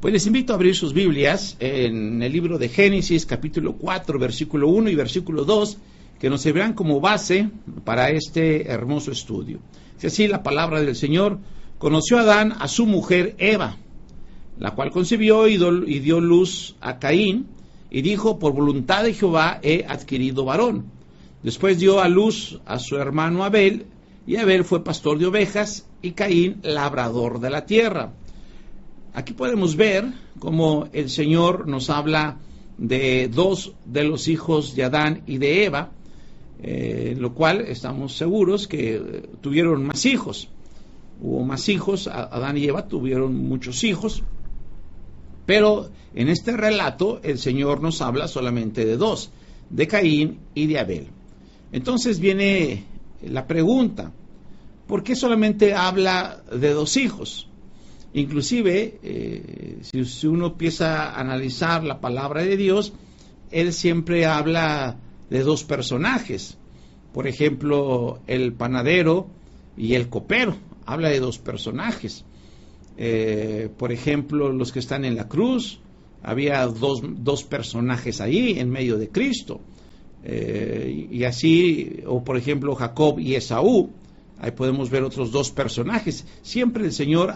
Pues les invito a abrir sus Biblias en el libro de Génesis, capítulo 4, versículo 1 y versículo 2, que nos servirán como base para este hermoso estudio. Es así la palabra del Señor: conoció Adán a su mujer Eva, la cual concibió y dio luz a Caín, y dijo: por voluntad de Jehová he adquirido varón. Después dio a luz a su hermano Abel, y Abel fue pastor de ovejas, y Caín labrador de la tierra. Aquí podemos ver cómo el Señor nos habla de dos de los hijos de Adán y de Eva, lo cual estamos seguros que tuvieron más hijos. Hubo más hijos, Adán y Eva tuvieron muchos hijos, pero en este relato el Señor nos habla solamente de dos, de Caín y de Abel. Entonces viene la pregunta: ¿por qué solamente habla de dos hijos? Inclusive, si uno empieza a analizar la palabra de Dios, Él siempre habla de dos personajes. Por ejemplo, el panadero y el copero, habla de dos personajes. Por ejemplo, los que están en la cruz, había dos personajes ahí en medio de Cristo. Y así, o por ejemplo, Jacob y Esaú, ahí podemos ver otros dos personajes. Siempre el Señor,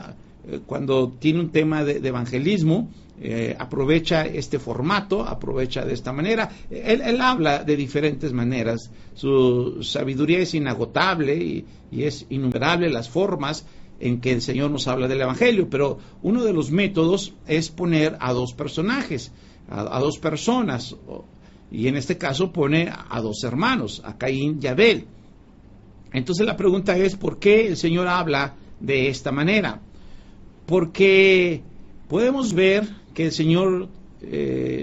cuando tiene un tema de evangelismo, aprovecha este formato, aprovecha de esta manera. Él habla de diferentes maneras. Su sabiduría es inagotable y es innumerable las formas en que el Señor nos habla del evangelio, pero uno de los métodos es poner a dos personajes, a dos personas, y en este caso pone a dos hermanos, a Caín y Abel. Entonces la pregunta es: ¿por qué el Señor habla de esta manera? Porque podemos ver que el Señor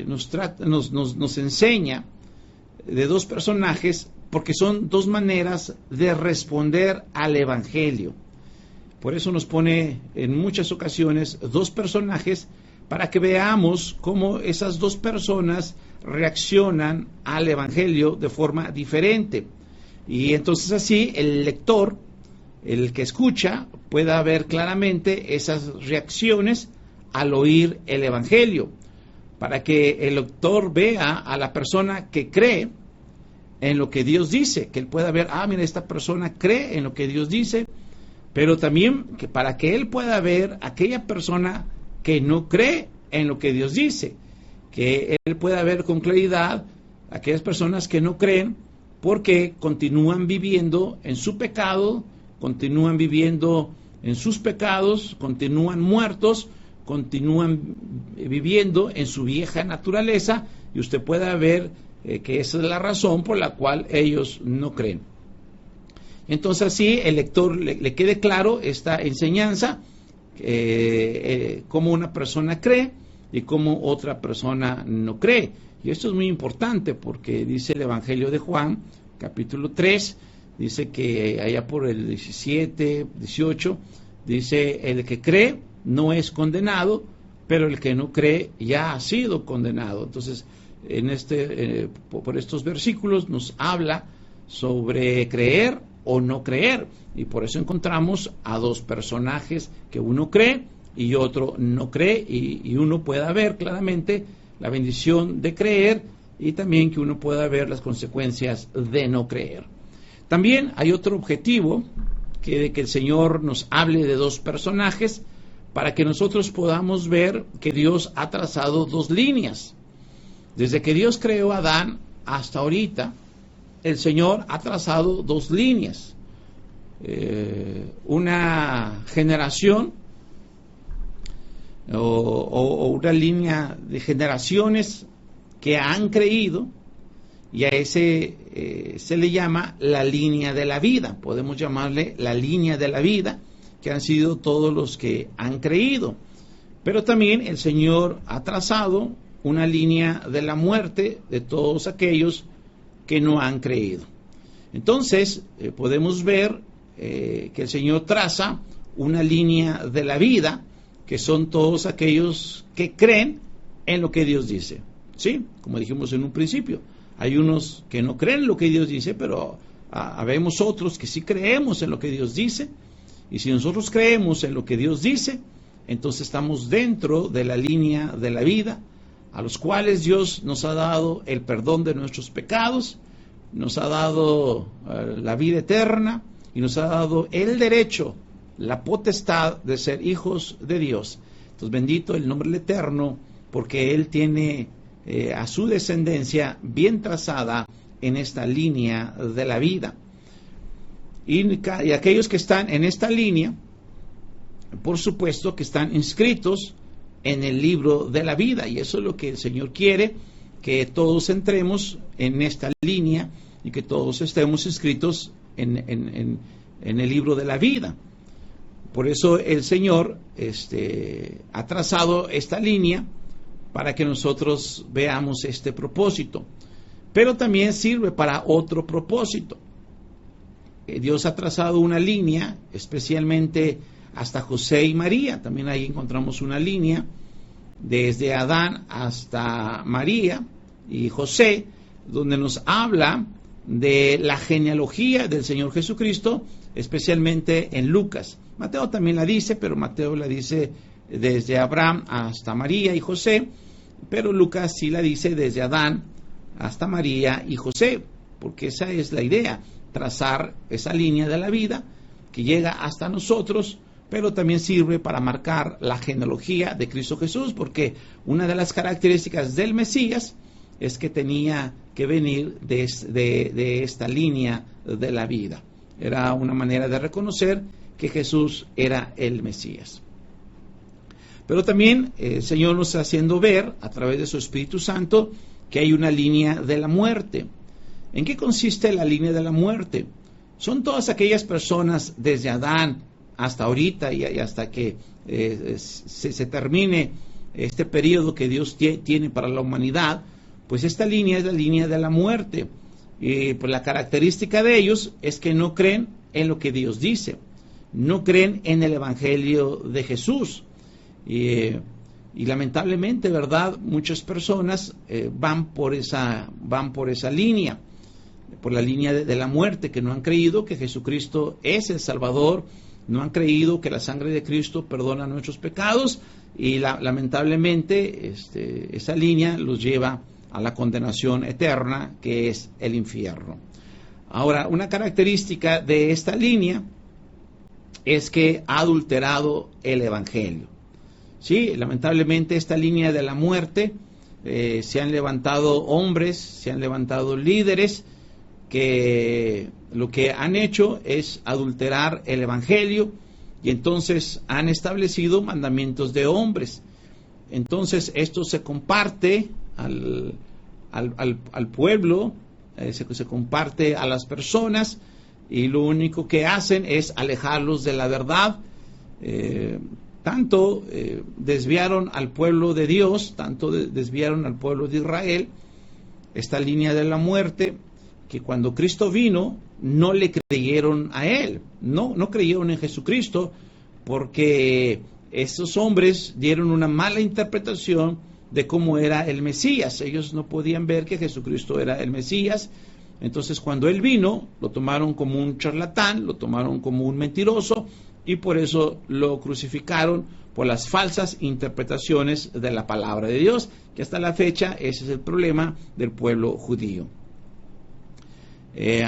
nos enseña de dos personajes, porque son dos maneras de responder al Evangelio. Por eso nos pone en muchas ocasiones dos personajes, para que veamos cómo esas dos personas reaccionan al Evangelio de forma diferente. Y entonces así el lector, el que escucha, pueda ver claramente esas reacciones al oír el Evangelio, para que el lector vea a la persona que cree en lo que Dios dice, que él pueda ver: mira, esta persona cree en lo que Dios dice, pero también para que él pueda ver a aquella persona que no cree en lo que Dios dice, que él pueda ver con claridad a aquellas personas que no creen, porque continúan viviendo en su pecado, continúan viviendo en sus pecados, continúan muertos, continúan viviendo en su vieja naturaleza, y usted pueda ver que esa es la razón por la cual ellos no creen. Entonces así el lector le quede claro esta enseñanza, cómo una persona cree y cómo otra persona no cree. Y esto es muy importante, porque dice el Evangelio de Juan, capítulo 3, dice que allá por el 17, 18, dice: el que cree no es condenado, pero el que no cree ya ha sido condenado. Entonces, por estos versículos nos habla sobre creer o no creer, y por eso encontramos a dos personajes, que uno cree y otro no cree, y uno pueda ver claramente la bendición de creer, y también que uno pueda ver las consecuencias de no creer. También hay otro objetivo, de que el Señor nos hable de dos personajes, para que nosotros podamos ver que Dios ha trazado dos líneas. Desde que Dios creó a Adán hasta ahorita, el Señor ha trazado dos líneas. Una generación o una línea de generaciones que han creído, y a ese se le llama la línea de la vida. Podemos llamarle la línea de la vida, que han sido todos los que han creído. Pero también el Señor ha trazado una línea de la muerte de todos aquellos que no han creído. Entonces podemos ver que el Señor traza una línea de la vida, que son todos aquellos que creen en lo que Dios dice. ¿Sí? Como dijimos en un principio, hay unos que no creen en lo que Dios dice, pero habemos otros que sí creemos en lo que Dios dice. Y si nosotros creemos en lo que Dios dice, entonces estamos dentro de la línea de la vida, a los cuales Dios nos ha dado el perdón de nuestros pecados, nos ha dado la vida eterna y nos ha dado el derecho, la potestad de ser hijos de Dios. Entonces bendito el nombre del Eterno, porque Él tiene a su descendencia bien trazada en esta línea de la vida. Y aquellos que están en esta línea, por supuesto que están inscritos en el libro de la vida, y eso es lo que el Señor quiere, que todos entremos en esta línea y que todos estemos inscritos en el libro de la vida. Por eso el Señor ha trazado esta línea para que nosotros veamos este propósito, pero también sirve para otro propósito. Dios ha trazado una línea, especialmente hasta José y María. También ahí encontramos una línea desde Adán hasta María y José, donde nos habla de la genealogía del Señor Jesucristo, especialmente en Lucas. Mateo también la dice, pero Mateo la dice desde Abraham hasta María y José, pero Lucas sí la dice desde Adán hasta María y José, porque esa es la idea, trazar esa línea de la vida que llega hasta nosotros, pero también sirve para marcar la genealogía de Cristo Jesús, porque una de las características del Mesías es que tenía que venir de esta línea de la vida. Era una manera de reconocer que Jesús era el Mesías. Pero también el Señor nos está haciendo ver, a través de su Espíritu Santo, que hay una línea de la muerte. ¿En qué consiste la línea de la muerte? Son todas aquellas personas desde Adán hasta ahorita y hasta que se termine este periodo que Dios tiene para la humanidad, pues esta línea es la línea de la muerte. Y pues la característica de ellos es que no creen en lo que Dios dice, no creen en el Evangelio de Jesús. Y lamentablemente, ¿verdad? Muchas personas van por esa línea, por la línea de la muerte, que no han creído que Jesucristo es el Salvador, no han creído que la sangre de Cristo perdona nuestros pecados, y lamentablemente esa línea los lleva a la condenación eterna, que es el infierno. Ahora, una característica de esta línea es que ha adulterado el Evangelio. Sí, lamentablemente esta línea de la muerte, se han levantado hombres, se han levantado líderes que lo que han hecho es adulterar el Evangelio, y entonces han establecido mandamientos de hombres. Entonces esto se comparte al pueblo, se comparte a las personas, y lo único que hacen es alejarlos de la verdad. Tanto desviaron al pueblo de Dios, tanto desviaron al pueblo de Israel, esta línea de la muerte, que cuando Cristo vino no le creyeron a Él, no creyeron en Jesucristo, porque esos hombres dieron una mala interpretación de cómo era el Mesías. Ellos no podían ver que Jesucristo era el Mesías. Entonces cuando Él vino, lo tomaron como un charlatán, lo tomaron como un mentiroso, y por eso lo crucificaron por las falsas interpretaciones de la palabra de Dios, que hasta la fecha ese es el problema del pueblo judío.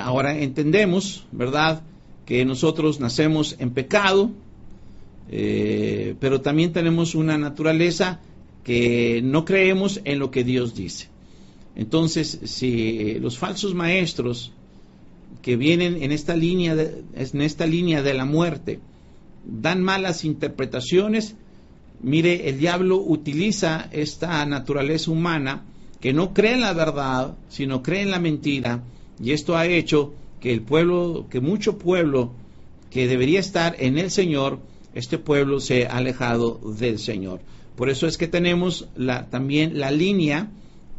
Ahora entendemos, ¿verdad?, que nosotros nacemos en pecado, pero también tenemos una naturaleza que no creemos en lo que Dios dice. Entonces, si los falsos maestros que vienen en esta línea de la muerte dan malas interpretaciones, mire, el diablo utiliza esta naturaleza humana que no cree en la verdad, sino cree en la mentira, y esto ha hecho que mucho pueblo que debería estar en el Señor, este pueblo se ha alejado del Señor. Por eso es que tenemos también la línea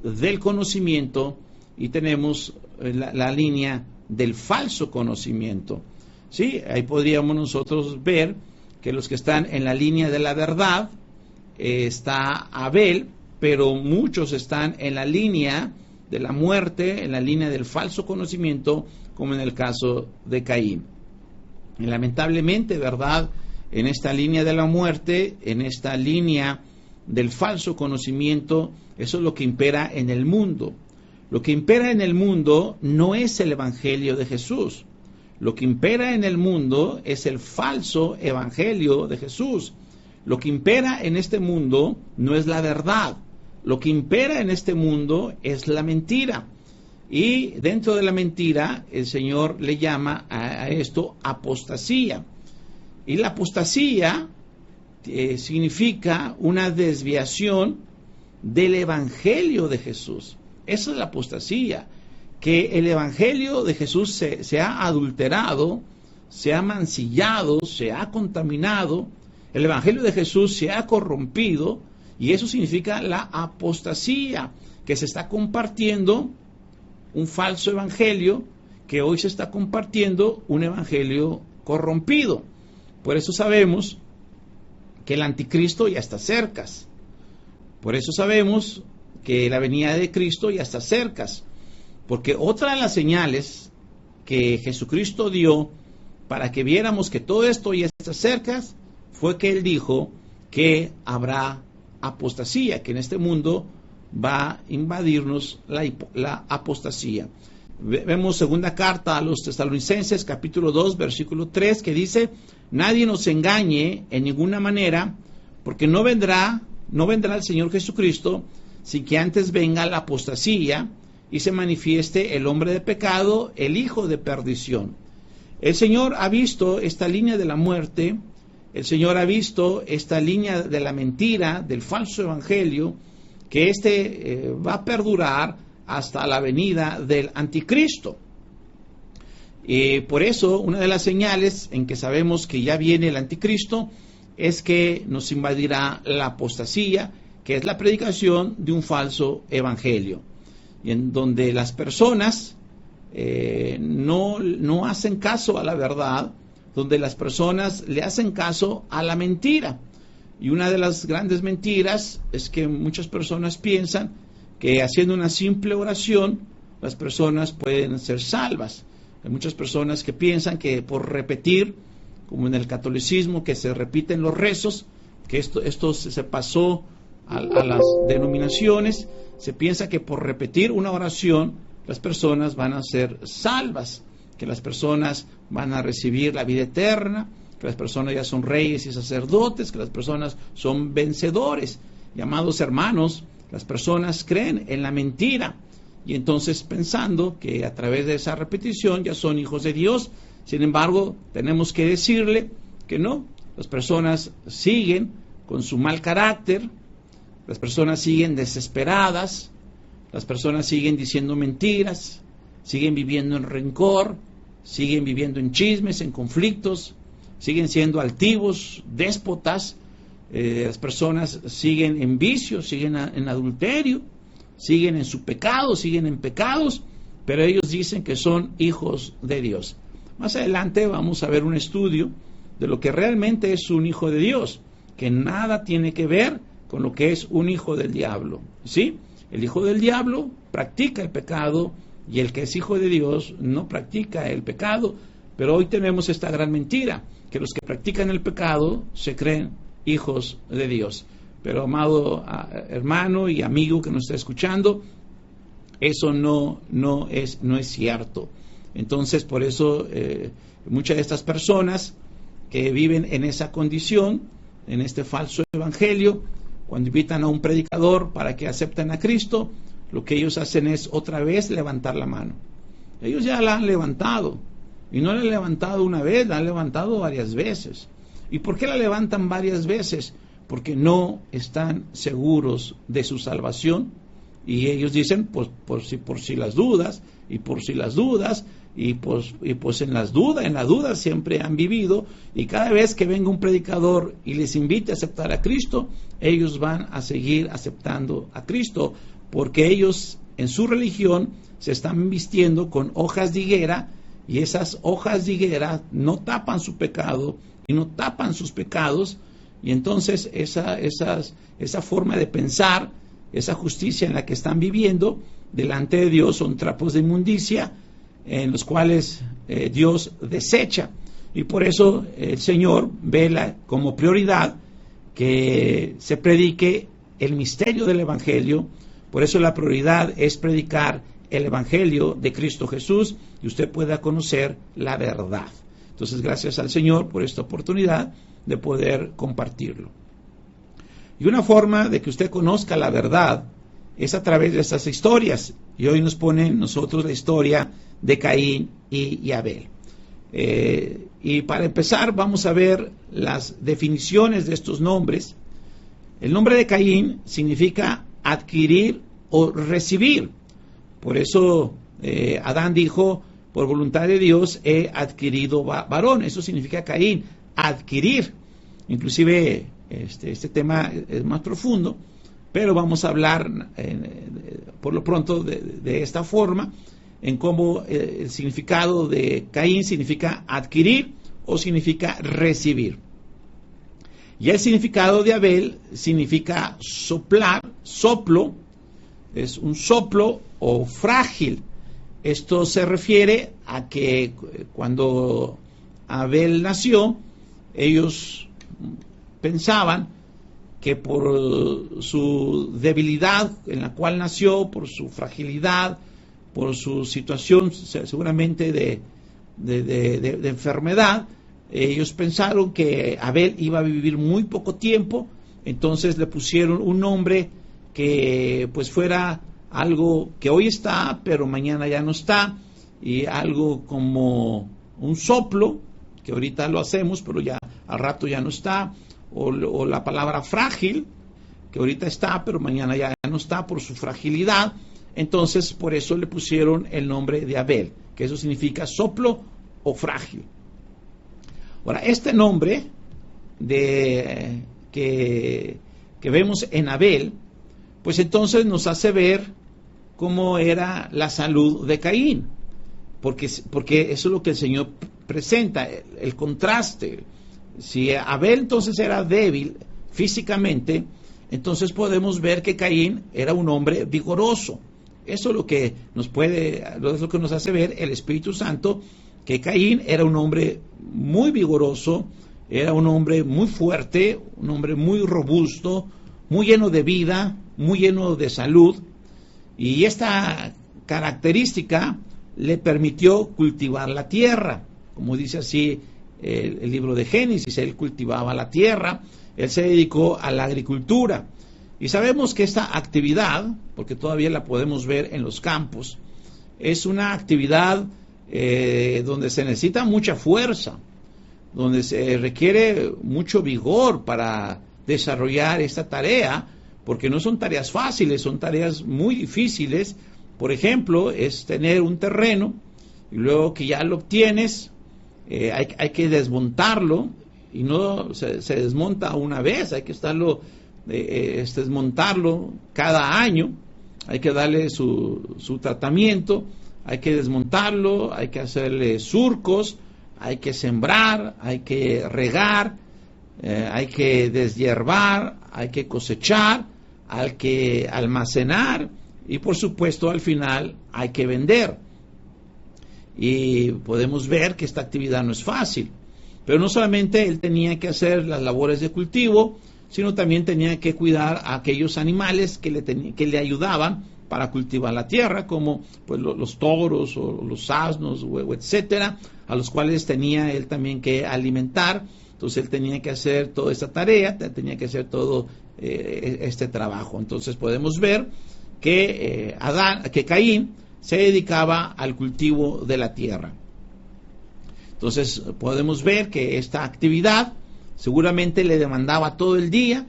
del conocimiento, y tenemos la línea del falso conocimiento. Sí, ahí podríamos nosotros ver que los que están en la línea de la verdad está Abel, pero muchos están en la línea de la muerte, en la línea del falso conocimiento, como en el caso de Caín. Y lamentablemente, ¿verdad?, en esta línea de la muerte, en esta línea del falso conocimiento. Eso es lo que impera en el mundo. Lo que impera en el mundo no es el evangelio de Jesús. Lo que impera en el mundo es el falso evangelio de Jesús. Lo que impera en este mundo no es la verdad. Lo que impera en este mundo es la mentira. Y dentro de la mentira, el Señor le llama a esto apostasía. Y la apostasía significa una desviación del evangelio de Jesús. Esa es la apostasía, que el evangelio de Jesús se ha adulterado, se ha mancillado, se ha contaminado. El evangelio de Jesús se ha corrompido, y eso significa la apostasía, que se está compartiendo un falso evangelio, que hoy se está compartiendo un evangelio corrompido. Por eso sabemos que el anticristo ya está cerca. Por eso sabemos que la venida de Cristo ya está cerca. Porque otra de las señales que Jesucristo dio para que viéramos que todo esto ya está cerca fue que Él dijo que habrá apostasía, que en este mundo va a invadirnos la apostasía. Vemos segunda carta a los Tesalonicenses, capítulo 2, versículo 3, que dice: nadie nos engañe en ninguna manera, porque no vendrá el Señor Jesucristo sin que antes venga la apostasía y se manifieste el hombre de pecado, el hijo de perdición. El Señor ha visto esta línea de la muerte, el Señor ha visto esta línea de la mentira, del falso evangelio, que va a perdurar hasta la venida del anticristo. Por eso, una de las señales en que sabemos que ya viene el anticristo es que nos invadirá la apostasía, que es la predicación de un falso evangelio, y en donde las personas no hacen caso a la verdad, donde las personas le hacen caso a la mentira. Y una de las grandes mentiras es que muchas personas piensan que haciendo una simple oración las personas pueden ser salvas. Hay muchas personas que piensan que por repetir, como en el catolicismo, que se repiten los rezos, que esto se pasó a las denominaciones, se piensa que por repetir una oración las personas van a ser salvas, que las personas van a recibir la vida eterna, que las personas ya son reyes y sacerdotes, que las personas son vencedores. Y amados hermanos, las personas creen en la mentira, y entonces pensando que a través de esa repetición ya son hijos de Dios. Sin embargo, tenemos que decirle que no. Las personas siguen con su mal carácter, las personas siguen desesperadas, las personas siguen diciendo mentiras, siguen viviendo en rencor, siguen viviendo en chismes, en conflictos, siguen siendo altivos, déspotas. Las personas siguen en vicios, siguen en adulterio, siguen en su pecado, siguen en pecados, pero ellos dicen que son hijos de Dios. Más adelante vamos a ver un estudio de lo que realmente es un hijo de Dios, que nada tiene que ver con lo que es un hijo del diablo. ¿Sí? El hijo del diablo practica el pecado, y el que es hijo de Dios no practica el pecado. Pero hoy tenemos esta gran mentira, que los que practican el pecado se creen hijos de Dios. Pero amado hermano y amigo que nos está escuchando, eso no es cierto. Entonces, por eso muchas de estas personas que viven en esa condición, en este falso evangelio, cuando invitan a un predicador para que acepten a Cristo, lo que ellos hacen es otra vez levantar la mano. Ellos ya la han levantado, y no la han levantado una vez, la han levantado varias veces. ¿Y por qué la levantan varias veces? Porque no están seguros de su salvación, y ellos dicen, pues por si las dudas, y por si las dudas, y pues en la duda siempre han vivido, y cada vez que venga un predicador y les invite a aceptar a Cristo, ellos van a seguir aceptando a Cristo, porque ellos en su religión se están vistiendo con hojas de higuera, y esas hojas de higuera no tapan su pecado y no tapan sus pecados. Y entonces esa forma de pensar, esa justicia en la que están viviendo delante de Dios, son trapos de inmundicia en los cuales Dios desecha. Y por eso el Señor ve como prioridad que se predique el misterio del Evangelio. Por eso la prioridad es predicar el Evangelio de Cristo Jesús y usted pueda conocer la verdad. Entonces, gracias al Señor por esta oportunidad de poder compartirlo. Y una forma de que usted conozca la verdad es a través de estas historias. Y hoy nos pone nosotros la historia de Caín y Abel. Y para empezar vamos a ver las definiciones de estos nombres. El nombre de Caín significa adquirir o recibir. Por eso Adán dijo, por voluntad de Dios he adquirido varón. Eso significa Caín, adquirir. Inclusive este tema es más profundo, pero vamos a hablar por lo pronto de esta forma, en cómo el significado de Caín significa adquirir o significa recibir. Y el significado de Abel significa soplar, soplo, es un soplo o frágil. Esto se refiere a que cuando Abel nació, ellos pensaban que por su debilidad en la cual nació, por su fragilidad, por su situación seguramente de enfermedad, ellos pensaron que Abel iba a vivir muy poco tiempo, entonces le pusieron un nombre que pues fuera algo que hoy está, pero mañana ya no está, y algo como un soplo, que ahorita lo hacemos, pero ya al rato ya no está, o la palabra frágil, que ahorita está, pero mañana ya no está por su fragilidad. Entonces, por eso le pusieron el nombre de Abel, que eso significa soplo o frágil. Ahora, este nombre que vemos en Abel, pues entonces nos hace ver cómo era la salud de Caín, porque eso es lo que el Señor presenta, el contraste. Si Abel entonces era débil físicamente, entonces podemos ver que Caín era un hombre vigoroso. Eso es lo que nos hace ver el Espíritu Santo, que Caín era un hombre muy vigoroso, era un hombre muy fuerte, un hombre muy robusto, muy lleno de vida, muy lleno de salud, y esta característica le permitió cultivar la tierra, como dice así el libro de Génesis. Él cultivaba la tierra, él se dedicó a la agricultura, y sabemos que esta actividad, porque todavía la podemos ver en los campos, es una actividad donde se necesita mucha fuerza, donde se requiere mucho vigor para desarrollar esta tarea, porque no son tareas fáciles, son tareas muy difíciles. Por ejemplo, es tener un terreno y luego que ya lo obtienes, hay que desmontarlo, y no se desmonta una vez, hay que desmontarlo cada año, hay que darle su tratamiento, hay que desmontarlo, hay que hacerle surcos, hay que sembrar, hay que regar, hay que deshiervar, hay que cosechar, hay que almacenar y por supuesto al final hay que vender. Y podemos ver que esta actividad no es fácil, pero no solamente él tenía que hacer las labores de cultivo, sino también tenía que cuidar a aquellos animales que le ayudaban para cultivar la tierra, como pues los toros o los asnos o etcétera, a los cuales tenía él también que alimentar. Entonces él tenía que hacer toda esta tarea, tenía que hacer todo este trabajo. Entonces podemos ver que Caín se dedicaba al cultivo de la tierra. Entonces podemos ver que esta actividad seguramente le demandaba todo el día.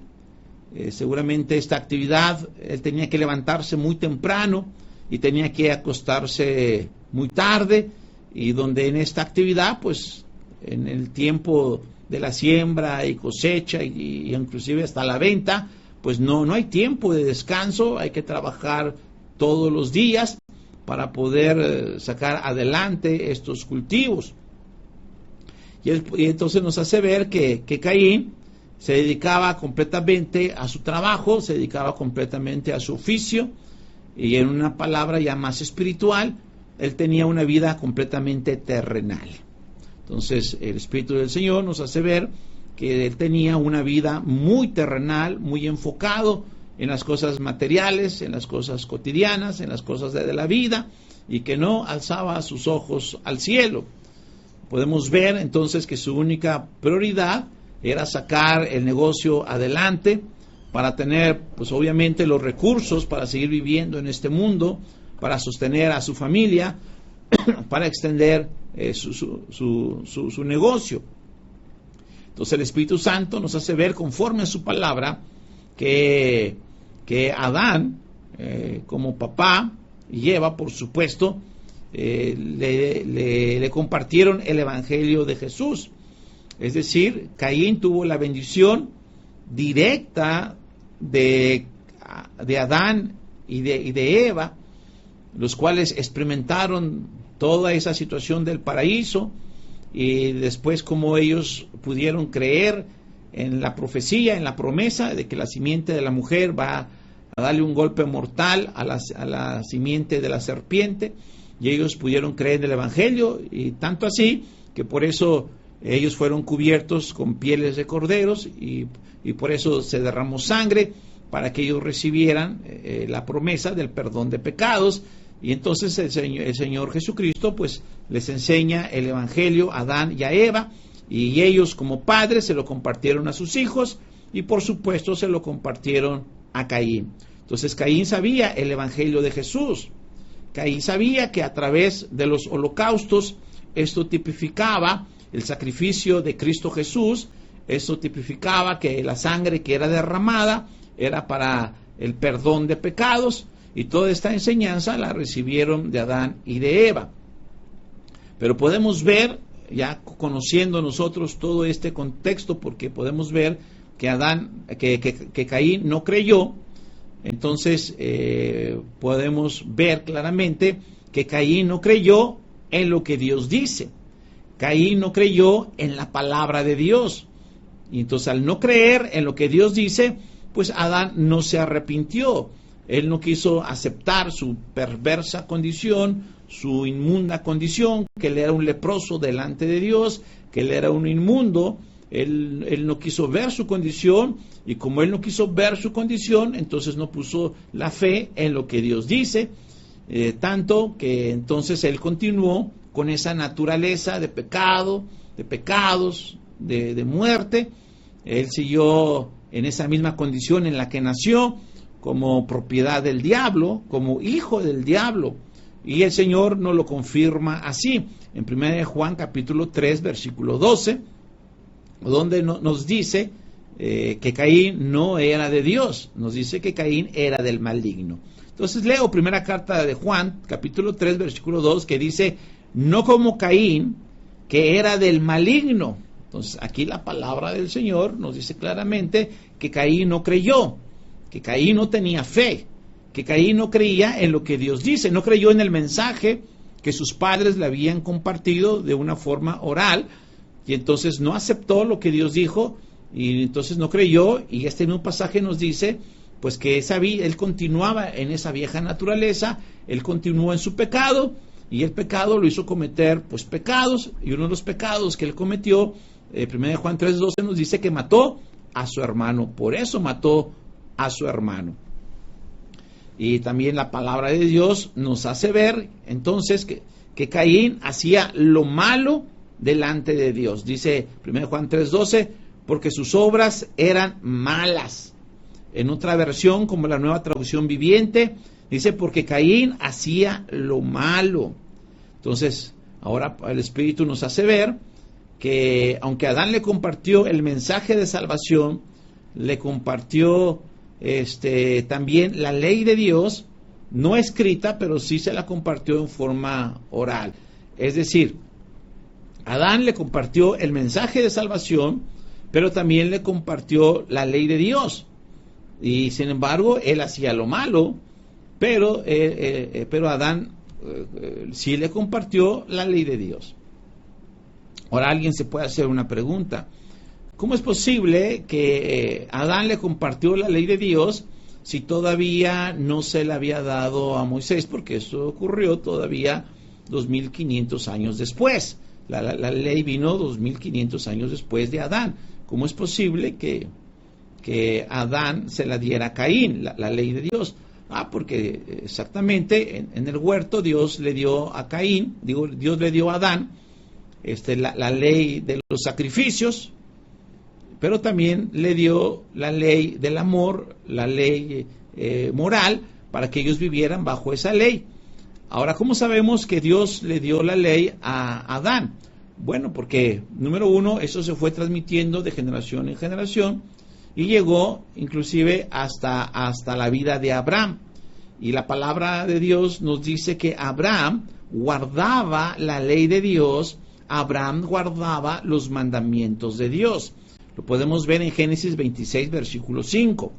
Seguramente esta actividad, él tenía que levantarse muy temprano y tenía que acostarse muy tarde, y donde en esta actividad, pues en el tiempo de la siembra y cosecha y inclusive hasta la venta, pues no hay tiempo de descanso, hay que trabajar todos los días para poder sacar adelante estos cultivos. Y entonces nos hace ver que Caín se dedicaba completamente a su trabajo, se dedicaba completamente a su oficio, y en una palabra ya más espiritual, él tenía una vida completamente terrenal. Entonces el Espíritu del Señor nos hace ver que él tenía una vida muy terrenal, muy enfocado en las cosas materiales, en las cosas cotidianas, en las cosas de la vida, y que no alzaba sus ojos al cielo. Podemos ver entonces que su única prioridad era sacar el negocio adelante para tener, pues obviamente, los recursos para seguir viviendo en este mundo, para sostener a su familia, para extender su negocio. Entonces el Espíritu Santo nos hace ver, conforme a su palabra, que Adán, como papá, y Eva, por supuesto, le compartieron el Evangelio de Jesús. Es decir, Caín tuvo la bendición directa de Adán y de Eva, los cuales experimentaron toda esa situación del paraíso, y después como ellos pudieron creer en la profecía, en la promesa de que la simiente de la mujer va a darle un golpe mortal a la simiente de la serpiente, y ellos pudieron creer en el Evangelio, y tanto así que por eso ellos fueron cubiertos con pieles de corderos, y por eso se derramó sangre, para que ellos recibieran la promesa del perdón de pecados. Y entonces el Señor Jesucristo pues les enseña el Evangelio a Adán y a Eva, y ellos como padres se lo compartieron a sus hijos, y por supuesto se lo compartieron a Caín. Entonces Caín sabía el Evangelio de Jesús. Caín sabía que a través de los holocaustos esto tipificaba el sacrificio de Cristo Jesús. Esto tipificaba que la sangre que era derramada era para el perdón de pecados, y toda esta enseñanza la recibieron de Adán y de Eva. Pero podemos ver, ya conociendo nosotros todo este contexto, porque podemos ver que Caín no creyó. Entonces podemos ver claramente que Caín no creyó en lo que Dios dice. Caín no creyó en la palabra de Dios. Y entonces al no creer en lo que Dios dice, pues Adán no se arrepintió. Él no quiso aceptar su perversa condición, su inmunda condición, que él era un leproso delante de Dios, que él era un inmundo. Él no quiso ver su condición, y como él no quiso ver su condición, entonces no puso la fe en lo que Dios dice, tanto que entonces él continuó con esa naturaleza de pecado, de pecados, de muerte. Él siguió en esa misma condición en la que nació, como propiedad del diablo, como hijo del diablo. Y el Señor nos lo confirma así, en 1 Juan capítulo 3, versículo 12, donde nos dice que Caín no era de Dios, nos dice que Caín era del maligno. Entonces leo primera carta de Juan, capítulo 3, versículo 2, que dice, no como Caín, que era del maligno. Entonces aquí la palabra del Señor nos dice claramente que Caín no creyó, que Caín no tenía fe, que Caín no creía en lo que Dios dice, no creyó en el mensaje que sus padres le habían compartido de una forma oral, y entonces no aceptó lo que Dios dijo, y entonces no creyó. Y este mismo pasaje nos dice pues que él continuaba en esa vieja naturaleza, él continuó en su pecado, y el pecado lo hizo cometer pues pecados, y uno de los pecados que él cometió, 1 Juan 3:12 nos dice que mató a su hermano, por eso mató a su hermano. Y también la palabra de Dios nos hace ver entonces que Caín hacía lo malo delante de Dios. Dice 1 Juan 3:12, porque sus obras eran malas. En otra versión, como la Nueva Traducción Viviente, dice porque Caín hacía lo malo. Entonces, ahora el Espíritu nos hace ver que aunque Adán le compartió el mensaje de salvación, le compartió también la ley de Dios, no escrita, pero sí se la compartió en forma oral. Es decir, Adán le compartió el mensaje de salvación, pero también le compartió la ley de Dios. Y sin embargo, él hacía lo malo, pero Adán sí le compartió la ley de Dios. Ahora alguien se puede hacer una pregunta. ¿Cómo es posible que Adán le compartió la ley de Dios si todavía no se la había dado a Moisés? Porque eso ocurrió todavía 2500 años después. La ley vino 2500 años después de Adán. ¿Cómo es posible que Adán se la diera a Caín, la ley de Dios? Porque exactamente en el huerto Dios le dio a Caín, Dios le dio a Adán la ley de los sacrificios, pero también le dio la ley del amor, la ley moral, para que ellos vivieran bajo esa ley. Ahora, ¿cómo sabemos que Dios le dio la ley a Adán? Bueno, porque, número uno, eso se fue transmitiendo de generación en generación y llegó inclusive hasta la vida de Abraham. Y la palabra de Dios nos dice que Abraham guardaba la ley de Dios, Abraham guardaba los mandamientos de Dios. Lo podemos ver en Génesis 26, versículo 5.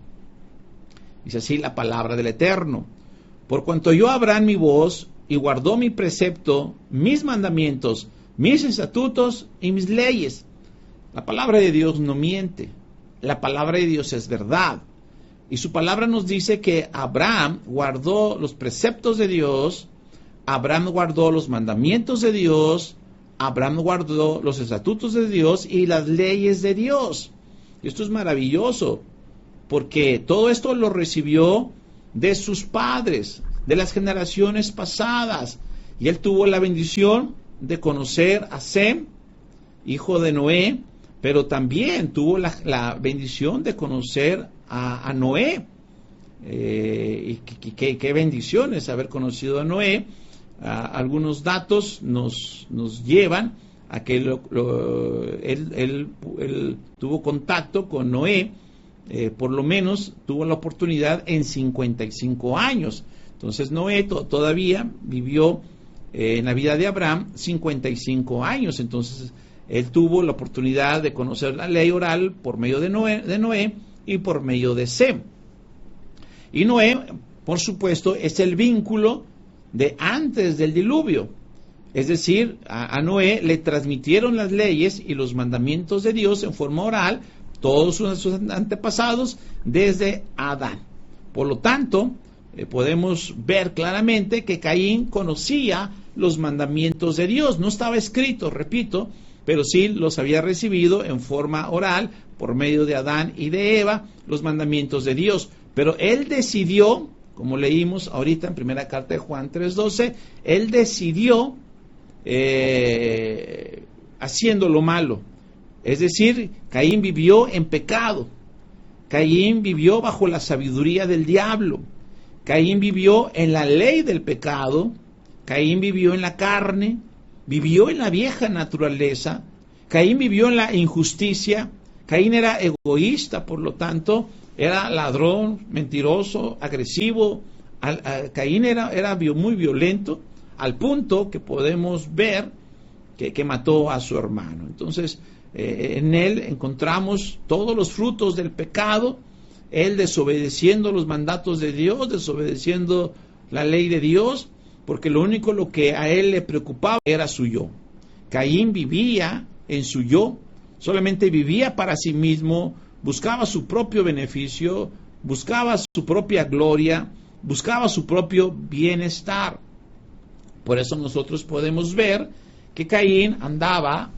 Dice así la palabra del Eterno: por cuanto oyó Abraham mi voz y guardó mi precepto, mis mandamientos, mis estatutos y mis leyes. La palabra de Dios no miente. La palabra de Dios es verdad. Y su palabra nos dice que Abraham guardó los preceptos de Dios, Abraham guardó los mandamientos de Dios, Abraham guardó los estatutos de Dios y las leyes de Dios. Y esto es maravilloso, porque todo esto lo recibió de sus padres, de las generaciones pasadas. Y él tuvo la bendición de conocer a Sem, hijo de Noé, pero también tuvo la bendición de conocer a Noé. Y qué bendiciones haber conocido a Noé. Algunos datos nos llevan a que él tuvo contacto con Noé, por lo menos tuvo la oportunidad en 55 años. Entonces Noé todavía vivió en la vida de Abraham 55 años. Entonces él tuvo la oportunidad de conocer la ley oral por medio de Noé y por medio de Sem. Y Noé, por supuesto, es el vínculo de antes del diluvio. Es decir, a Noé le transmitieron las leyes y los mandamientos de Dios en forma oral, todos sus antepasados, desde Adán. Por lo tanto, podemos ver claramente que Caín conocía los mandamientos de Dios. No estaba escrito, repito, pero sí los había recibido en forma oral por medio de Adán y de Eva, los mandamientos de Dios. Pero él decidió, como leímos ahorita en primera carta de Juan 3:12, él decidió haciendo lo malo. Es decir, Caín vivió en pecado. Caín vivió bajo la sabiduría del diablo. Caín vivió en la ley del pecado. Caín vivió en la carne. Vivió en la vieja naturaleza. Caín vivió en la injusticia. Caín era egoísta, por lo tanto, era ladrón, mentiroso, agresivo. Caín era muy violento, al punto que podemos ver que mató a su hermano. Entonces, en él encontramos todos los frutos del pecado, él desobedeciendo los mandatos de Dios, desobedeciendo la ley de Dios, porque lo que a él le preocupaba era su yo. Caín vivía en su yo, solamente vivía para sí mismo, buscaba su propio beneficio, buscaba su propia gloria, buscaba su propio bienestar. Por eso nosotros podemos ver que Caín andaba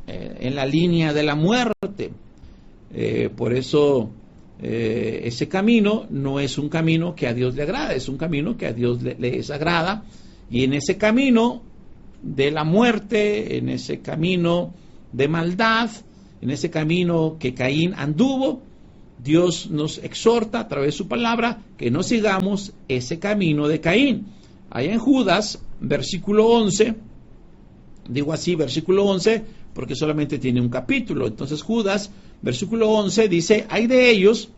en la línea de la muerte. Por eso ese camino no es un camino que a Dios le agrada, es un camino que a Dios le desagrada. Y en ese camino de la muerte, en ese camino de maldad, en ese camino que Caín anduvo, Dios nos exhorta a través de su palabra que no sigamos ese camino de Caín. Allá en Judas, versículo 11, digo así, versículo 11, porque solamente tiene un capítulo. Entonces Judas, versículo 11, dice: hay de ellos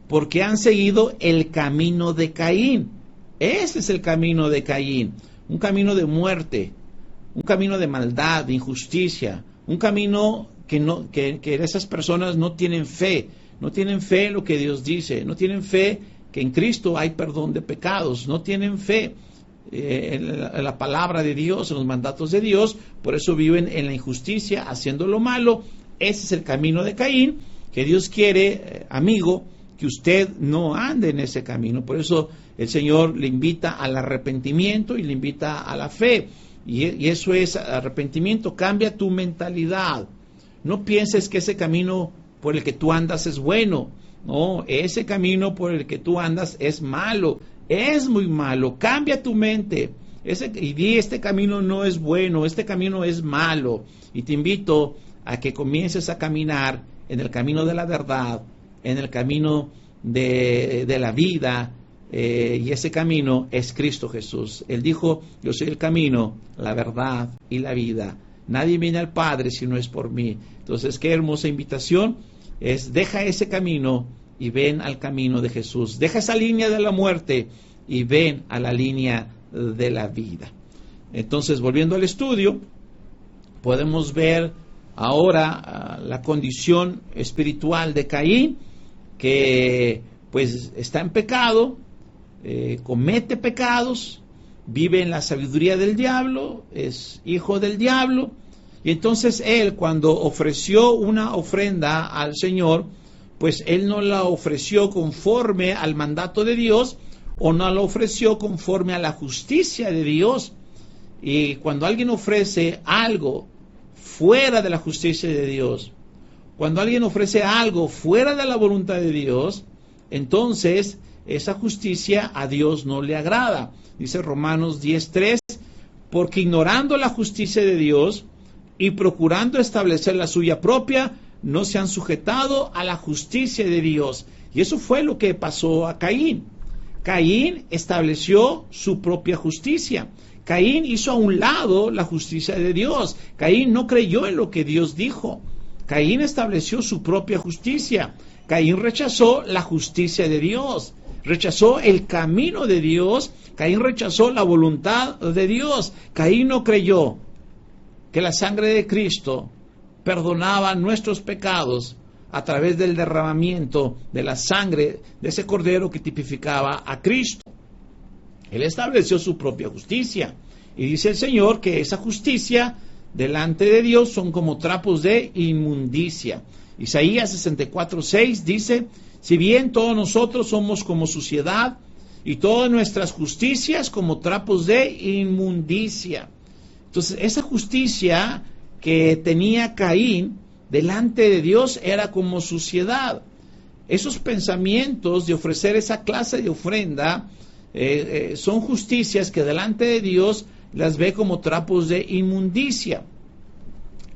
porque han seguido el camino de Caín. Ese es el camino de Caín, un camino de muerte, un camino de maldad, de injusticia, un camino que esas personas no tienen fe en lo que Dios dice, no tienen fe que en Cristo hay perdón de pecados, no tienen fe en la palabra de Dios, en los mandatos de Dios, por eso viven en la injusticia, haciendo lo malo. Ese es el camino de Caín, que Dios quiere, amigo, que usted no ande en ese camino. Por eso el Señor le invita al arrepentimiento y le invita a la fe. Y eso es arrepentimiento. Cambia tu mentalidad. No pienses que ese camino por el que tú andas es bueno. No, ese camino por el que tú andas es malo. Es muy malo. Cambia tu mente. Y di, este camino no es bueno, este camino es malo. Y te invito a que comiences a caminar en el camino de la verdad, en el camino de la vida, y ese camino es Cristo Jesús. Él dijo: yo soy el camino, la verdad y la vida. Nadie viene al Padre si no es por mí. Entonces, qué hermosa invitación es: deja ese camino y ven al camino de Jesús. Deja esa línea de la muerte y ven a la línea de la vida. Entonces, volviendo al estudio, podemos ver ahora la condición espiritual de Caín, que pues está en pecado, comete pecados, vive en la sabiduría del diablo, es hijo del diablo. Y entonces él, cuando ofreció una ofrenda al Señor, pues él no la ofreció conforme al mandato de Dios, o no la ofreció conforme a la justicia de Dios. Y cuando alguien ofrece algo fuera de la justicia de Dios, cuando alguien ofrece algo fuera de la voluntad de Dios, entonces esa justicia a Dios no le agrada. Dice Romanos 10:3, porque ignorando la justicia de Dios y procurando establecer la suya propia, no se han sujetado a la justicia de Dios. Y eso fue lo que pasó a Caín. Caín estableció su propia justicia. Caín hizo a un lado la justicia de Dios. Caín no creyó en lo que Dios dijo. Caín estableció su propia justicia. Caín rechazó la justicia de Dios. Rechazó el camino de Dios. Caín rechazó la voluntad de Dios. Caín no creyó que la sangre de Cristo perdonaba nuestros pecados a través del derramamiento de la sangre de ese cordero que tipificaba a Cristo. Él estableció su propia justicia. Y dice el Señor que esa justicia delante de Dios son como trapos de inmundicia. Isaías 64:6 dice: si bien todos nosotros somos como suciedad, y todas nuestras justicias como trapos de inmundicia. Entonces, esa justicia que tenía Caín delante de Dios era como suciedad. Esos pensamientos de ofrecer esa clase de ofrenda son justicias que delante de Dios las ve como trapos de inmundicia.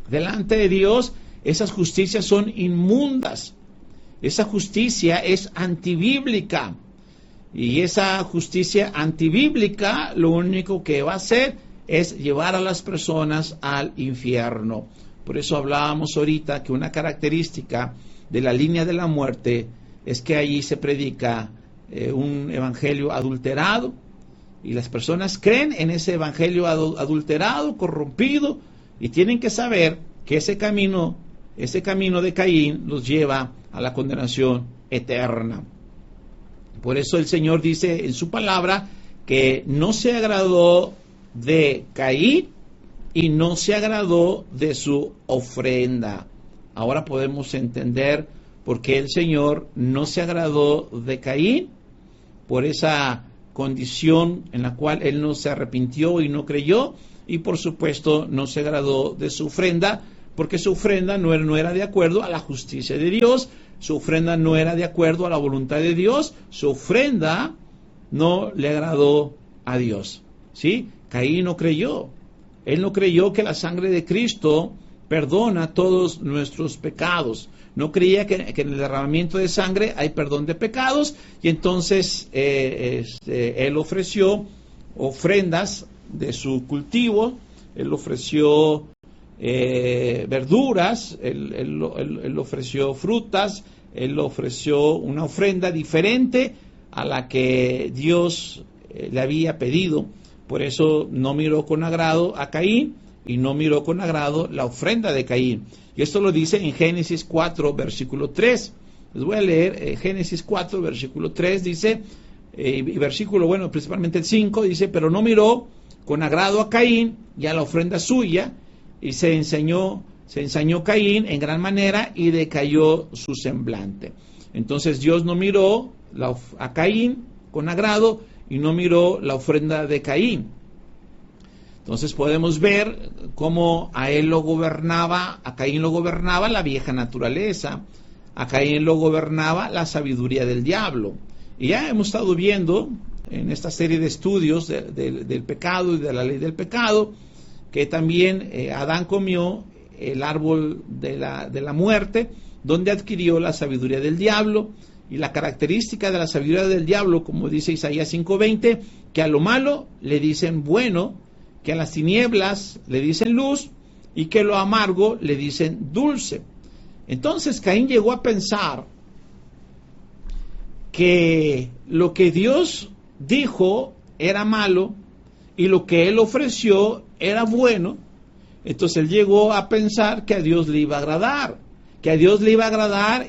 Delante de Dios esas justicias son inmundas. Esa justicia es antibíblica. Y esa justicia antibíblica lo único que va a hacer es llevar a las personas al infierno. Por eso hablábamos ahorita que una característica de la línea de la muerte es que allí se predica un evangelio adulterado, y las personas creen en ese evangelio adulterado, corrompido, y tienen que saber que ese camino de Caín los lleva a la condenación eterna. Por eso el Señor dice en su palabra que no se agradó de Caín y no se agradó de su ofrenda. Ahora podemos entender por qué el Señor no se agradó de Caín, por esa condición en la cual él no se arrepintió y no creyó, y por supuesto no se agradó de su ofrenda, porque su ofrenda no era de acuerdo a la justicia de Dios, su ofrenda no era de acuerdo a la voluntad de Dios, su ofrenda no le agradó a Dios. ¿Sí? Caín no creyó. Él no creyó que la sangre de Cristo perdona todos nuestros pecados. No creía que en el derramamiento de sangre hay perdón de pecados, y entonces él ofreció ofrendas de su cultivo, él ofreció verduras, él ofreció frutas, él ofreció una ofrenda diferente a la que Dios le había pedido. Por eso no miró con agrado a Caín y no miró con agrado la ofrenda de Caín. Y esto lo dice en Génesis 4, versículo 3. Les voy a leer Génesis 4, versículo 3, dice, y versículo, bueno, principalmente el 5, dice: pero no miró con agrado a Caín y a la ofrenda suya, y se ensañó Caín en gran manera y decayó su semblante. Entonces Dios no miró a Caín con agrado y no miró la ofrenda de Caín. Entonces podemos ver cómo a Caín lo gobernaba la vieja naturaleza, a Caín lo gobernaba la sabiduría del diablo. Y ya hemos estado viendo en esta serie de estudios del pecado y de la ley del pecado, que también Adán comió el árbol de la muerte, donde adquirió la sabiduría del diablo. Y la característica de la sabiduría del diablo, como dice Isaías 5:20, que a lo malo le dicen bueno, que a las tinieblas le dicen luz, y que a lo amargo le dicen dulce. Entonces Caín llegó a pensar que lo que Dios dijo era malo y lo que él ofreció era bueno. Entonces él llegó a pensar que a Dios le iba a agradar,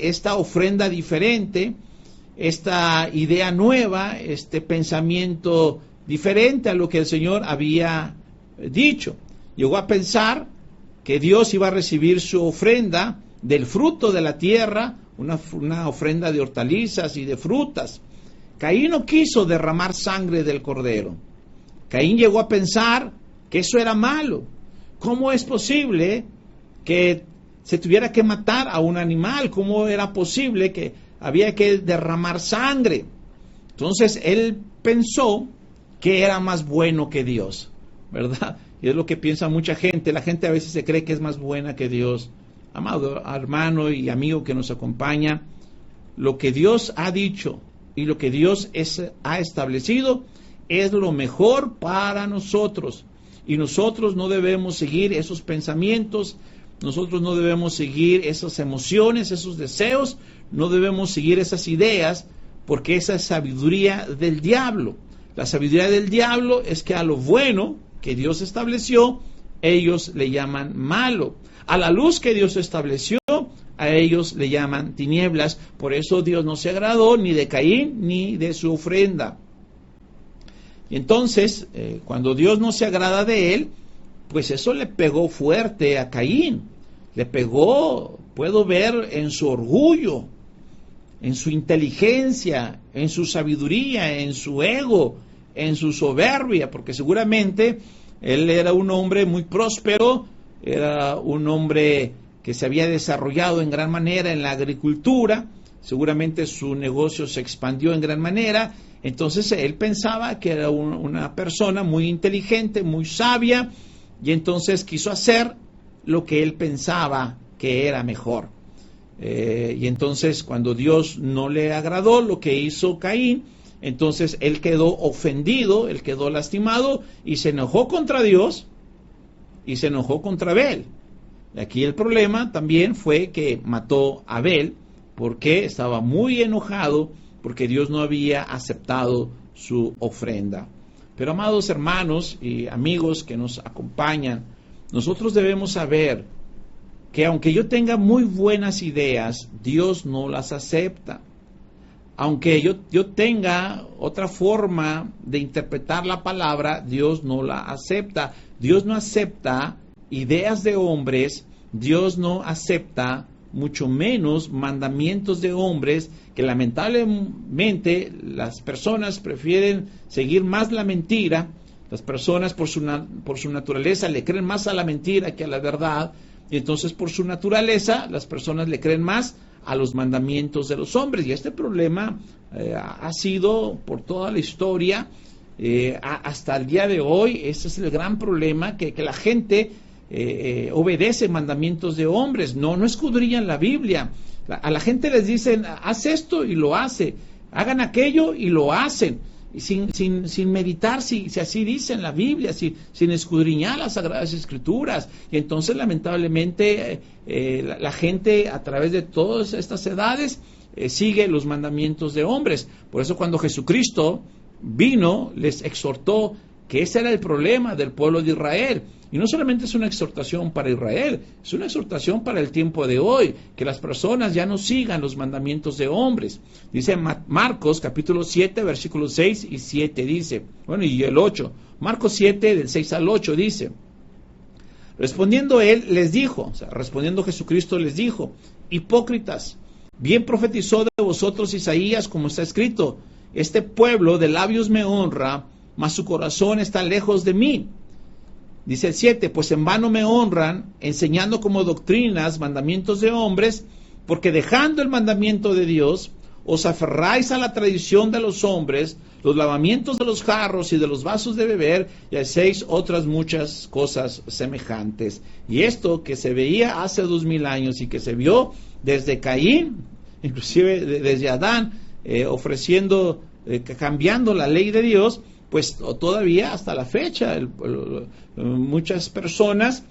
esta ofrenda diferente, esta idea nueva, este pensamiento diferente a lo que el Señor había dicho. Llegó a pensar que Dios iba a recibir su ofrenda del fruto de la tierra, una ofrenda de hortalizas y de frutas. Caín no quiso derramar sangre del cordero. Caín llegó a pensar que eso era malo. ¿Cómo es posible que se tuviera que matar a un animal? ¿Cómo era posible que había que derramar sangre? Entonces él pensó que era más bueno que Dios, ¿verdad? Y es lo que piensa mucha gente. La gente a veces se cree que es más buena que Dios. Amado hermano y amigo que nos acompaña, lo que Dios ha dicho y lo que Dios ha establecido es lo mejor para nosotros. Y nosotros no debemos seguir esos pensamientos, nosotros no debemos seguir esas emociones, esos deseos, no debemos seguir esas ideas, porque esa es sabiduría del diablo. La sabiduría del diablo es que a lo bueno que Dios estableció, ellos le llaman malo. A la luz que Dios estableció, a ellos le llaman tinieblas. Por eso Dios no se agradó ni de Caín ni de su ofrenda. Y entonces, cuando Dios no se agrada de él, pues eso le pegó fuerte a Caín. Le pegó, puedo ver, en su orgullo, en su inteligencia, en su sabiduría, en su ego, en su soberbia, porque seguramente él era un hombre muy próspero, era un hombre que se había desarrollado en gran manera en la agricultura, seguramente su negocio se expandió en gran manera. Entonces él pensaba que era una persona muy inteligente, muy sabia, y entonces quiso hacer lo que él pensaba que era mejor. Y entonces cuando Dios no le agradó lo que hizo Caín, entonces él quedó ofendido, él quedó lastimado y se enojó contra Dios y se enojó contra Abel. Y aquí el problema también fue que mató a Abel porque estaba muy enojado porque Dios no había aceptado su ofrenda. Pero amados hermanos y amigos que nos acompañan, nosotros debemos saber que aunque yo tenga muy buenas ideas, Dios no las acepta. Aunque yo tenga otra forma de interpretar la palabra, Dios no la acepta. Dios no acepta ideas de hombres, Dios no acepta mucho menos mandamientos de hombres, que lamentablemente las personas prefieren seguir más la mentira. Las personas por su naturaleza le creen más a la mentira que a la verdad, y entonces por su naturaleza las personas le creen más a los mandamientos de los hombres. Y este problema ha sido por toda la historia, hasta el día de hoy. Ese es el gran problema, que la gente obedece mandamientos de hombres, no escudriñan la Biblia. A la gente les dicen, haz esto y lo hace, hagan aquello y lo hacen, sin meditar si así dice en la Biblia, sin escudriñar las Sagradas Escrituras. Y entonces lamentablemente la gente a través de todas estas edades sigue los mandamientos de hombres. Por eso cuando Jesucristo vino, les exhortó que ese era el problema del pueblo de Israel. Y no solamente es una exhortación para Israel, es una exhortación para el tiempo de hoy, que las personas ya no sigan los mandamientos de hombres. Dice Marcos capítulo 7, versículos 6 y 7, dice, bueno, y el 8, Marcos 7, del 6 al 8, dice, respondiendo él, les dijo, respondiendo Jesucristo les dijo, hipócritas, bien profetizó de vosotros Isaías, como está escrito, este pueblo de labios me honra, mas su corazón está lejos de mí. Dice el 7, pues en vano me honran, enseñando como doctrinas mandamientos de hombres, porque dejando el mandamiento de Dios, os aferráis a la tradición de los hombres, los lavamientos de los jarros y de los vasos de beber, y hacéis otras muchas cosas semejantes. Y esto que se veía hace 2000 años y que se vio desde Caín, inclusive desde Adán, cambiando la ley de Dios, pues todavía hasta la fecha muchas personas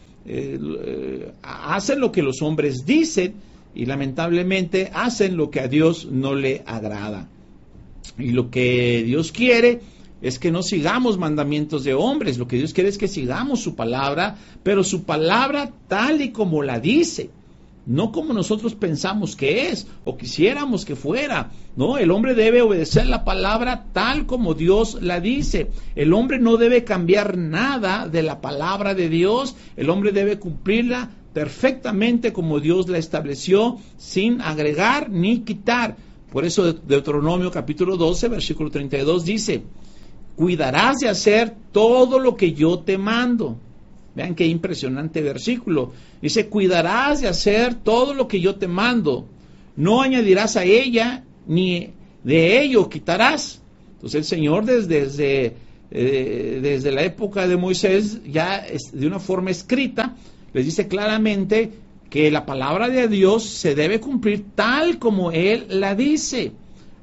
hacen lo que los hombres dicen y lamentablemente hacen lo que a Dios no le agrada. Y lo que Dios quiere es que no sigamos mandamientos de hombres, lo que Dios quiere es que sigamos su palabra, pero su palabra tal y como la dice, no como nosotros pensamos que es o quisiéramos que fuera. No, el hombre debe obedecer la palabra tal como Dios la dice. El hombre no debe cambiar nada de la palabra de Dios. El hombre debe cumplirla perfectamente como Dios la estableció, sin agregar ni quitar. Por eso Deuteronomio capítulo 12, versículo 32 dice: cuidarás de hacer todo lo que yo te mando. Vean qué impresionante versículo. Dice: cuidarás de hacer todo lo que yo te mando. No añadirás a ella, ni de ello quitarás. Entonces el Señor desde la época de Moisés, ya de una forma escrita, les dice claramente que la palabra de Dios se debe cumplir tal como Él la dice.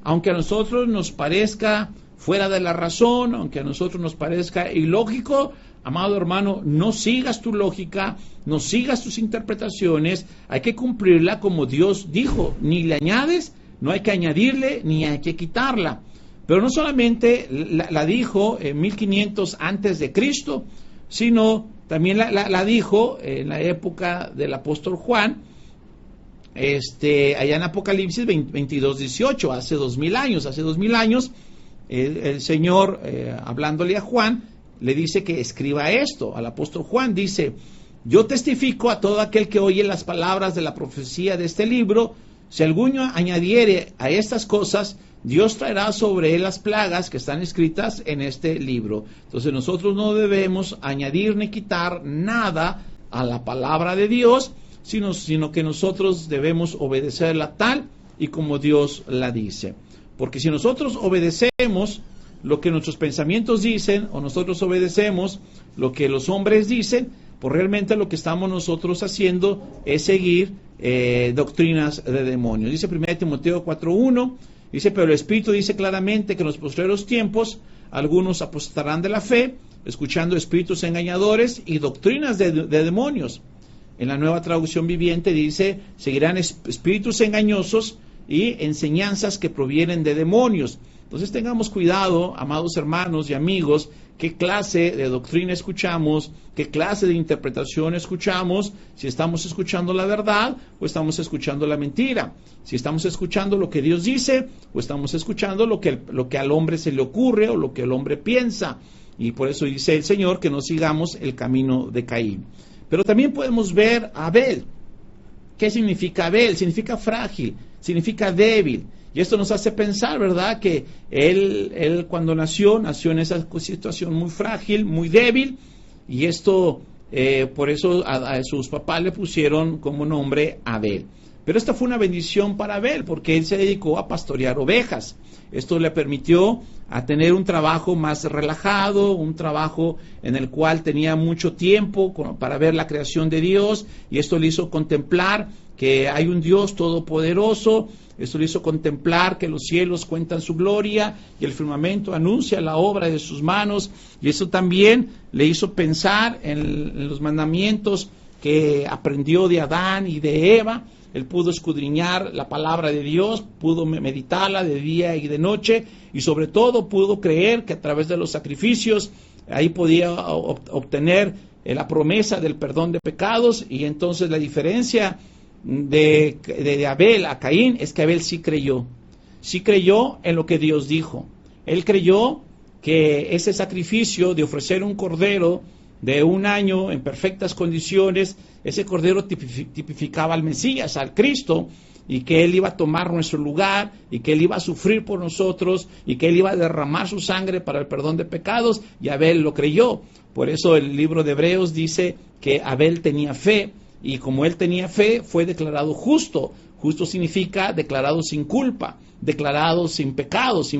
Aunque a nosotros nos parezca fuera de la razón, aunque a nosotros nos parezca ilógico, amado hermano, no sigas tu lógica, no sigas tus interpretaciones, hay que cumplirla como Dios dijo, ni le añades, no hay que añadirle, ni hay que quitarla. Pero no solamente la dijo en 1500 antes de Cristo, sino también la dijo en la época del apóstol Juan, allá en Apocalipsis 22:18, hace 2000 años, el Señor, hablándole a Juan, le dice que escriba esto. Al apóstol Juan dice: yo testifico a todo aquel que oye las palabras de la profecía de este libro, si alguno añadiere a estas cosas, Dios traerá sobre él las plagas que están escritas en este libro. Entonces nosotros no debemos añadir ni quitar nada a la palabra de Dios, sino que nosotros debemos obedecerla tal y como Dios la dice. Porque si nosotros obedecemos lo que nuestros pensamientos dicen, o nosotros obedecemos lo que los hombres dicen, pues realmente lo que estamos nosotros haciendo es seguir doctrinas de demonios. Dice 1 Timoteo 4:1, dice: pero el Espíritu dice claramente que en los postreros tiempos algunos apostarán de la fe, escuchando espíritus engañadores y doctrinas de demonios. En la Nueva Traducción Viviente dice: seguirán espíritus engañosos y enseñanzas que provienen de demonios. Entonces tengamos cuidado, amados hermanos y amigos, qué clase de doctrina escuchamos, qué clase de interpretación escuchamos, si estamos escuchando la verdad o estamos escuchando la mentira, si estamos escuchando lo que Dios dice o estamos escuchando lo que al hombre se le ocurre o lo que el hombre piensa. Y por eso dice el Señor que no sigamos el camino de Caín. Pero también podemos ver a Abel. ¿Qué significa Abel? Significa frágil, significa débil. Y esto nos hace pensar, ¿verdad?, que él cuando nació en esa situación muy frágil, muy débil, y esto, por eso a sus papás le pusieron como nombre Abel. Pero esta fue una bendición para Abel, porque él se dedicó a pastorear ovejas. Esto le permitió a tener un trabajo más relajado, un trabajo en el cual tenía mucho tiempo para ver la creación de Dios, y esto le hizo contemplar que hay un Dios todopoderoso. Esto le hizo contemplar que los cielos cuentan su gloria y el firmamento anuncia la obra de sus manos, y eso también le hizo pensar en los mandamientos que aprendió de Adán y de Eva. Él pudo escudriñar la palabra de Dios, pudo meditarla de día y de noche, y sobre todo pudo creer que a través de los sacrificios ahí podía obtener la promesa del perdón de pecados. Y entonces la diferencia de Abel a Caín es que Abel sí creyó en lo que Dios dijo. Él creyó que ese sacrificio de ofrecer un cordero de 1 año en perfectas condiciones. Ese cordero tipificaba al Mesías, al Cristo, y que Él iba a tomar nuestro lugar, y que Él iba a sufrir por nosotros, y que Él iba a derramar su sangre para el perdón de pecados, y Abel lo creyó. Por eso el libro de Hebreos dice que Abel tenía fe, y como él tenía fe, fue declarado justo. Justo significa declarado sin culpa, declarado sin pecados,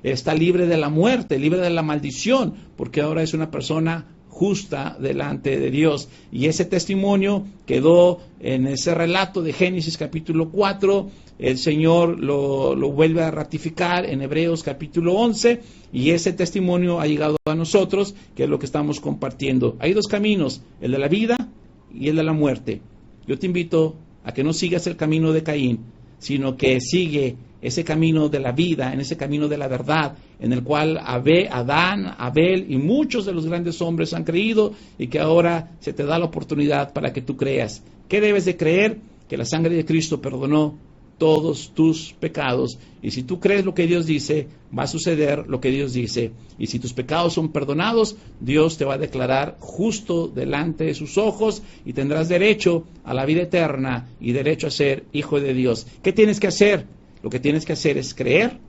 está libre de la muerte, libre de la maldición, porque ahora es una persona justa delante de Dios. Y ese testimonio quedó en ese relato de Génesis capítulo 4, el Señor lo vuelve a ratificar en Hebreos capítulo 11, y ese testimonio ha llegado a nosotros, que es lo que estamos compartiendo. Hay 2 caminos, el de la vida y el de la muerte. Yo te invito a que no sigas el camino de Caín, sino que sigue ese camino de la vida, en ese camino de la verdad, en el cual Adán, Abel y muchos de los grandes hombres han creído, y que ahora se te da la oportunidad para que tú creas. ¿Qué debes de creer? Que la sangre de Cristo perdonó todos tus pecados, y si tú crees lo que Dios dice, va a suceder lo que Dios dice, y si tus pecados son perdonados, Dios te va a declarar justo delante de sus ojos, y tendrás derecho a la vida eterna y derecho a ser hijo de Dios. ¿Qué tienes que hacer? Lo que tienes que hacer es creer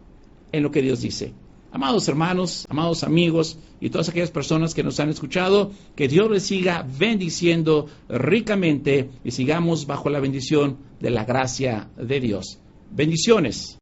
en lo que Dios dice. Amados hermanos, amados amigos y todas aquellas personas que nos han escuchado, que Dios les siga bendiciendo ricamente y sigamos bajo la bendición de la gracia de Dios. Bendiciones.